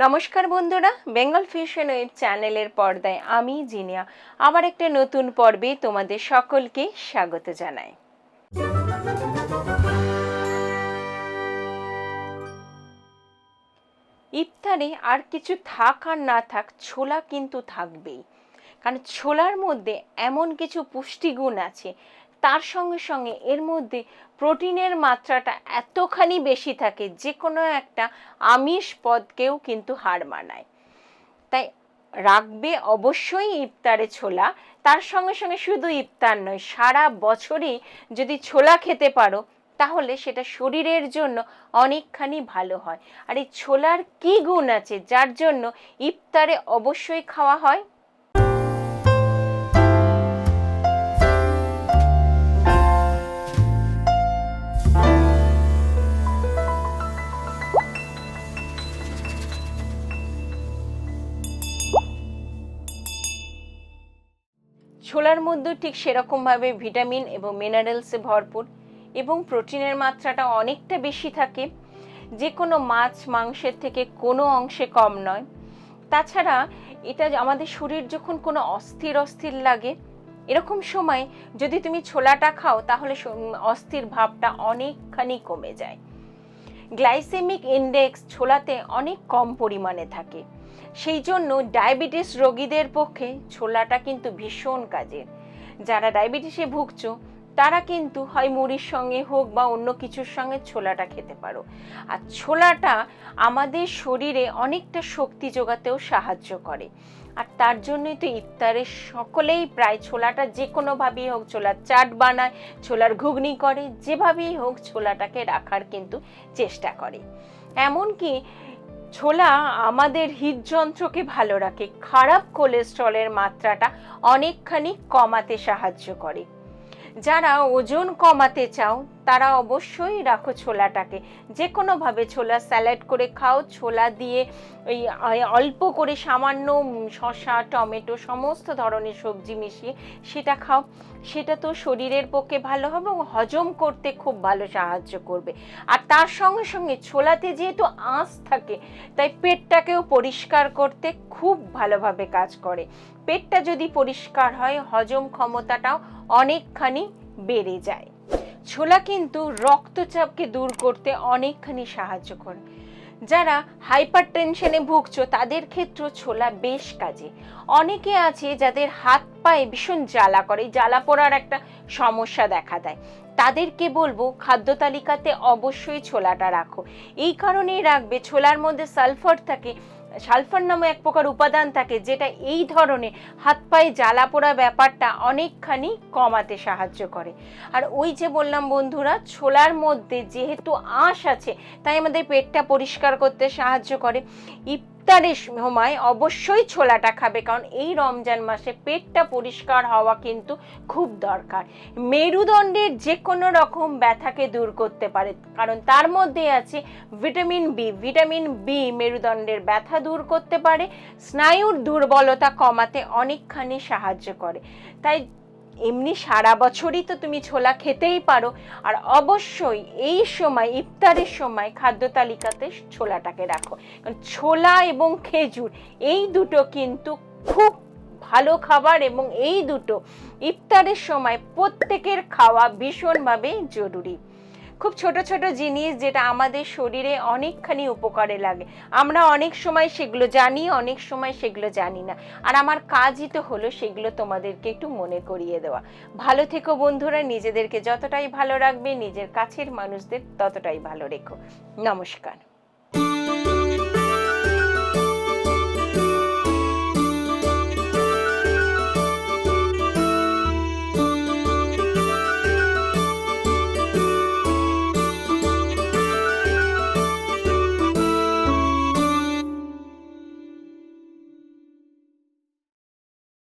নমস্কার বন্ধুরা, Bengal fusion web চ্যানেলের পর্দায় আমি জিনিয়া আবার একটা নতুন পর্বে তোমাদের সকলকে স্বাগত জানাই। ইফতারে আর কিছু থাক আর না থাক, ছোলা কিন্তু থাকবেই, কারণ ছোলার মধ্যে এমন কিছু পুষ্টিগুণ আছে, তার সঙ্গে সঙ্গে এর মধ্যে প্রোটিনের মাত্রাটা এতখানি বেশি থাকে যে কোনো একটা আমিষ পদকেও কিন্তু হার মানায়। তাই রাখবে অবশ্যই ইফতারে ছোলা। তার সঙ্গে সঙ্গে শুধু ইফতার নয়, সারা বছরই যদি ছোলা খেতে পারো তাহলে সেটা শরীরের জন্য অনেকখানি ভালো হয়। আর এই ছোলার কী গুণ আছে যার জন্য ইফতারে অবশ্যই খাওয়া হয়? ছোলার মধ্যে ঠিক সেরকমভাবে ভিটামিন এবং মিনারেলসে ভরপুর এবং প্রোটিনের মাত্রাটা অনেকটা বেশি থাকে, যে কোনো মাছ মাংসের থেকে কোনো অংশে কম নয়। তাছাড়া এটা আমাদের শরীর যখন কোনো অস্থির লাগে, এরকম সময় যদি তুমি ছোলাটা খাও তাহলে অস্থির ভাবটা অনেকখানি কমে যায়। গ্লাইসেমিক ইন্ডেক্স ছোলাতে অনেক কম পরিমাণে থাকে, সেই জন্য ডায়াবেটিস রোগীদের পক্ষে ছোলাটা কিন্তু ভীষণ কাজের। যারা ডায়াবেটিসে ভুগছো তারা কিন্তু হয় মুড়ির সঙ্গে হোক বা অন্য কিছুর সঙ্গে ছোলাটা খেতে পারো। আর ছোলাটা আমাদের শরীরে অনেকটা শক্তি যোগাতেও সাহায্য করে। আর তার জন্যই তো ইফতারে সকলেই প্রায় ছোলাটা যে কোনোভাবেই হোক, ছোলার চাট বানায়, ছোলার ঘুগনি করে, যেভাবেই হোক ছোলাটাকে রাখার কিন্তু চেষ্টা করে। এমনকি ছোলা আমাদের হৃদযন্ত্রকে ভালো রাখে, খারাপ কোলেস্ট্রলের মাত্রাটা অনেকখানি কমাতে সাহায্য করে। যারা ওজন কমাতে চাও তারা অবশ্যই রাখো ছোলাটাকে, যে কোনোভাবে ছোলা স্যালাড করে খাও, ছোলা দিয়ে ওই অল্প করে সামান্য শসা টমেটো সমস্ত ধরনের সবজি মিশিয়ে সেটা খাও, সেটা তো শরীরের পক্ষে ভালো হবে এবং হজম করতে খুব ভালো সাহায্য করবে। আর তার সঙ্গে সঙ্গে ছোলাতে যেহেতু আঁশ থাকে তাই পেটটাকেও পরিষ্কার করতে খুব ভালোভাবে কাজ করে। পেটটা যদি পরিষ্কার হয় হজম ক্ষমতাটাও অনেকখানি বেড়ে যায়। ছোলা কিন্তু রক্তচাপকে দূর করতে অনেকখানি সাহায্য করে। যারা হাইপার টেনশনে ভুগছো তাদের ক্ষেত্রে ছোলা বেশ কাজে। অনেকে আছে যাদের হাত পায়ে ভীষণ জ্বালা করে, জ্বালা পোড়ার একটা সমস্যা দেখা দেয়, তাদেরকে বলবো খাদ্য তালিকাতে অবশ্যই ছোলাটা রাখো। এই কারণেই রাখবে, ছোলার মধ্যে সালফার থাকে, সালফার নামে এক প্রকার উপাদান থাকে যেটা এই ধরনের হাত পায়ে জ্বালা পোড়া ব্যাপারটা অনেকখানি কমাতে সাহায্য করে। আর ওই যে বললাম বন্ধুরা, ছোলার মধ্যে যেহেতু আঁশ আছে তাই আমাদের পেটটা পরিষ্কার করতে সাহায্য করে। ইফতারের সময় অবশ্যই ছোলাটা খাবে, কারণ এই রমজান মাসে পেটটা পরিষ্কার হওয়া কিন্তু খুব দরকার। মেরুদণ্ডের যে কোনো রকম ব্যথাকে দূর করতে পারে, কারণ তার মধ্যে আছে ভিটামিন বি। মেরুদণ্ডের ব্যথা দূর করতে পারে, স্নায়ুর দুর্বলতা কমাতে অনেকখানি সাহায্য করে। তাই এমনি সারা বছরই তো তুমি ছোলা খেতেই পারো। আর অবশ্যই এই সময় ইফতারের সময় খাদ্য তালিকাতে ছোলাটাকে রাখো, কারণ ছোলা এবং খেজুর এই দুটো কিন্তু খুব ভালো খাবার এবং এই দুটো ইফতারের সময় প্রত্যেকের খাওয়া ভীষণভাবে জরুরি। খুব ছোট ছোট জিনিস যেটা আমাদের শরীরে অনেকখানি উপকারে লাগে, আমরা অনেক সময় সেগুলো জানি, অনেক সময় সেগুলো জানি না। আর আমার কাজই তো হলো সেগুলো তোমাদেরকে একটু মনে করিয়ে দেওয়া। ভালো থেকো বন্ধুরা, নিজেদেরকে যতটাই ভালো রাখবে নিজের কাছের মানুষদের ততটাই ভালো রেখো। নমস্কার।